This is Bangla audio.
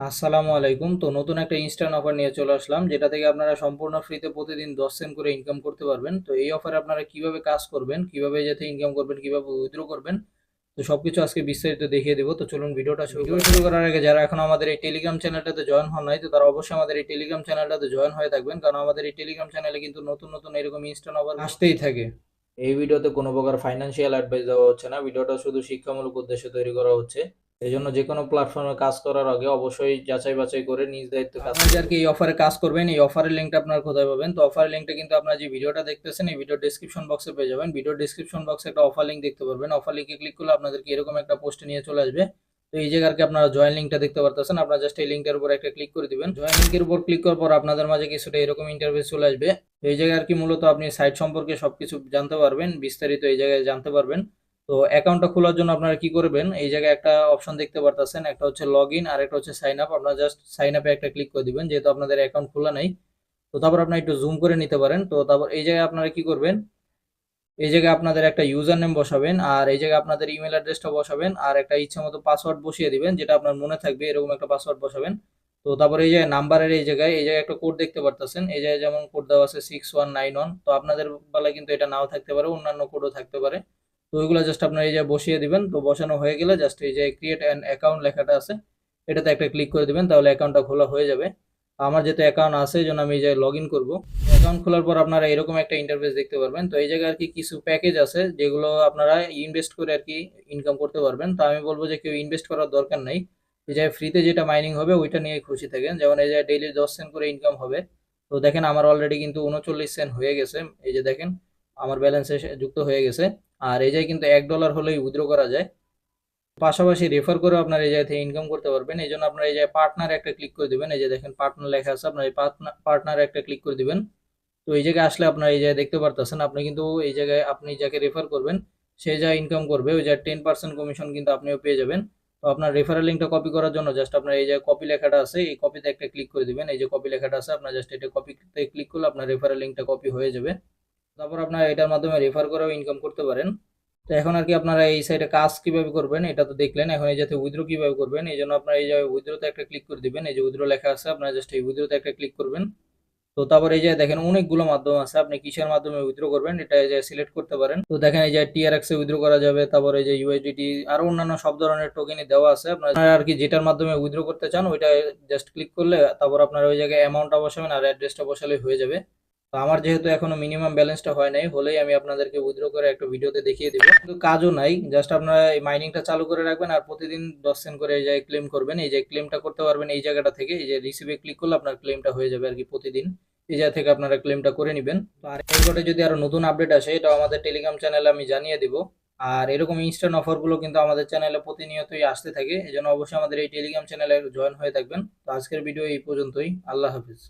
আসসালামু আলাইকুম। তো নতুন একটা ইনস্ট্যান্ট অফার নিয়ে চলে আসলাম, যেটা থেকে আপনারা সম্পূর্ণ ফ্রিতে প্রতিদিন 10 সেন্ট করে ইনকাম করতে পারবেন। তো এই অফারে আপনারা কিভাবে কাজ করবেন, কিভাবে যাতে ইনকাম করবেন, কিভাবে উইথড্র করবেন, তো সবকিছু আজকে বিস্তারিত দেখিয়ে দেবো। তো চলুন ভিডিওটা শুরু করার আগে যারা এখন আমাদের এই টেলিগ্রাম চ্যানেলটাতে জয়েন হন নাই, তো তারা অবশ্যই আমাদের এই টেলিগ্রাম চ্যানেলটাতে জয়েন হয়ে থাকবেন, কারণ আমাদের এই টেলিগ্রাম চ্যানেলে কিন্তু নতুন নতুন এরকম ইনস্ট্যান্ট অফার আসতেই থাকে। এই ভিডিওতে কোনো প্রকার ফাইন্যান্সিয়াল অ্যাডভাইস দেওয়া হচ্ছে না, ভিডিওটা শুধু শিক্ষামূলক উদ্দেশ্যে তৈরি করা হচ্ছে। এই জন্য যে কোনো প্ল্যাটফর্মে কাজ করার আগে অবশ্যই যাচাই বাছাই করে নিজ দায়িত্বে কাজ আপনি আর কি এই অফারে কাজ করবেন, এই অফারের লিঙ্কটা আপনার কোথায় পাবেন? তো অফারের লিঙ্কটা কিন্তু আপনারা যে ভিডিওটা দেখতেছেন এই ভিডিও ডেসক্রিপশন বক্সে পেয়ে যাবেন। ভিডিও ডেসক্রিপশন বক্সে একটা অফার লিঙ্ক দেখতে পারবেন। অফার লিঙ্কে ক্লিক করলে আপনাদেরকে এরকম একটা পোস্টে নিয়ে চলে আসবে। তো এই জায়গায় আর কি আপনারা জয়েন লিঙ্কটা দেখতে পারতেছেন, আপনারা জাস্ট এই লিঙ্কের উপর একটা ক্লিক করে দিবেন। জয়েন লিঙ্কের উপর ক্লিক করার পর আপনাদের মাঝে কিছুটা এরকম ইন্টারফেস চলে আসবে। তো এই জায়গায় আর কি মূলত আপনি সাইট সম্পর্কে সবকিছু জানতে পারবেন, বিস্তারিত এই জায়গায় জানতে পারবেন। তো অ্যাকাউন্টটা খোলার জন্য আপনারা কি করবেন, এই জায়গায় একটা অপশন দেখতে পারতেছেন, একটা হচ্ছে লগ ইন আর একটা হচ্ছে সাইন আপ। আপনারা জাস্ট সাইন আপে একটা ক্লিক করে দিবেন, যেহেতু আপনাদের অ্যাকাউন্ট খোলা নাই। তো তারপর আপনারা একটু জুম করে নিতে পারেন। তো তারপর এই জায়গায় আপনারা কি করবেন, এই জায়গায় আপনাদের একটা ইউজার নেম বসাবেন, আর এই জায়গায় আপনাদের ইমেল অ্যাড্রেসটা বসাবেন, আর একটা ইচ্ছা মতো পাসওয়ার্ড বসিয়ে দিবেন, যেটা আপনার মনে থাকবে এরকম একটা পাসওয়ার্ড বসাবেন। তো তারপর এই যে নাম্বারের এই জায়গায় একটা কোড দেখতে পারতেছেন, এই জায়গায় যেমন কোড দেওয়া আছে 6191। তো আপনাদের বেলায় কিন্তু এটা নাও থাকতে পারে, অন্যান্য কোডও থাকতে পারে। তো ওইগুলো জাস্ট আপনার এই যে বসিয়ে দিবেন। তো বসানো হয়ে গেলে জাস্ট এই যে ক্রিয়েট অ্যান অ্যাকাউন্ট লেখাটা আছে, এটাতে একটা ক্লিক করে দিবেন, তাহলে অ্যাকাউন্টটা খোলা হয়ে যাবে। আমার যেহেতু অ্যাকাউন্ট আছে এই জন্য আমি এই যে লগ ইন করবো। অ্যাকাউন্ট খোলার পর আপনারা এরকম একটা ইন্টারফেস দেখতে পারবেন। তো এই জায়গায় আর কি কিছু প্যাকেজ আছে যেগুলো আপনারা ইনভেস্ট করে আর কি ইনকাম করতে পারবেন। তো আমি বলবো যে কেউ ইনভেস্ট করার দরকার নাই, এই যে ফ্রিতে যেটা মাইনিং হবে ওইটা নিয়ে খুশি থাকেন। যেমন এই যে ডেইলি 10 সেন্ট করে ইনকাম হবে। তো দেখেন আমার অলরেডি কিন্তু 39 সেন্ট হয়ে গেছে। এই যে দেখেন আমার ব্যালেন্সে যুক্ত হয়ে গেছে। আর এই যে কিন্তু $1 হলেই উইথড্র করা যায়। পাশাপাশি রেফার করে আপনার এই জায়গা থেকে ইনকাম করতে পারবেন। এই জন্য আপনার এই যে পার্টনার একটা ক্লিক করে দিবেন, এই যে দেখেন পার্টনার লেখা আছে, আপনার এই পার্টনার একটা ক্লিক করে দিবেন। তো এই জায়গায় আসলে আপনার এই জায়গায় দেখতে পারতেছেন, আপনি কিন্তু এই জায়গায় আপনি যাকে রেফার করবেন সে যা ইনকাম করবে ওই যা 10% কমিশন কিন্তু আপনিও পেয়ে যাবেন। তো আপনার রেফারেল লিঙ্কটা কপি করার জন্য জাস্ট আপনার এই যে কপি লেখাটা আছে, এই কপিতে একটা ক্লিক করে দিবেন। এই যে কপি লেখাটা আছে, আপনার জাস্ট এটা কপিতে ক্লিক করলে আপনার রেফারেল লিঙ্কটা কপি হয়ে যাবে। তারপর আপনার এটার মাধ্যমে রেফার করেও ইনকাম করতে পারেন। তো এখন আর কি আপনারা এই সাইডে কাজ কিভাবে করবেন এটা তো দেখলেন, এখন এই যাতে উইথড্র কিভাবে করবেন এই জন্য আপনারা এই যে উইথড্রতে একটা ক্লিক করে দিবেন। এই যে উইথড্র লেখা আছে, আপনারা জাস্ট এই উইথড্রতে একটা ক্লিক করবেন। তো তারপর এই যে দেখেন অনেকগুলো মাধ্যম আছে, আপনি কিসের মাধ্যমে উইথড্র করবেন এটা এই যে সিলেক্ট করতে পারেন। তো দেখেন এই যে টিআরএক্স এ উইথড্র করা যাবে, তারপর এই যে ইউএসডিটি আর অন্যান্য সব ধরনের টোকেনই দেওয়া আছে। আপনারা আর কি যেটার মাধ্যমে উইথড্র করতে চান ওইটা জাস্ট ক্লিক করলে তারপর আপনারা ওই জায়গায় অ্যামাউন্টটা বসাবেন আর অ্যাড্রেসটা বসালে হয়ে যাবে। তো আমার যেহেতু এখনো মিনিমাম ব্যালেন্সটা হয় নাই, হলেই আমি আপনাদেরকে উইথড্র করে একটা ভিডিওতে দেখিয়ে দিব। কিন্তু কাজও নাই, জাস্ট আপনারা এই মাইনিংটা চালু করে রাখবেন আর প্রতিদিন 10 সেন্ট করে এই যে ক্লেম করবেন। এই যে ক্লেমটা করতে পারবেন এই জায়গাটা থেকে, এই যে রিসিভে ক্লিক করলে আপনার ক্লেমটা হয়ে যাবে আর কি প্রতিদিন। এই জায়গা থেকে আপনারা ক্লেমটা করে নেবেন। তো আর এরপরে যদি আরো নতুন আপডেট আসে এটা আমাদের টেলিগ্রাম চ্যানেলে আমি জানিয়ে দিব। আর এরকম ইনস্ট্যান্ট অফারগুলো কিন্তু আমাদের চ্যানেলে প্রতিনিয়তই আসতে থাকে, এই জন্য অবশ্যই আমাদের এই টেলিগ্রাম চ্যানেলে জয়েন হয়ে থাকবেন। তো আজকের ভিডিও এই পর্যন্তই। আল্লাহ হাফিজ।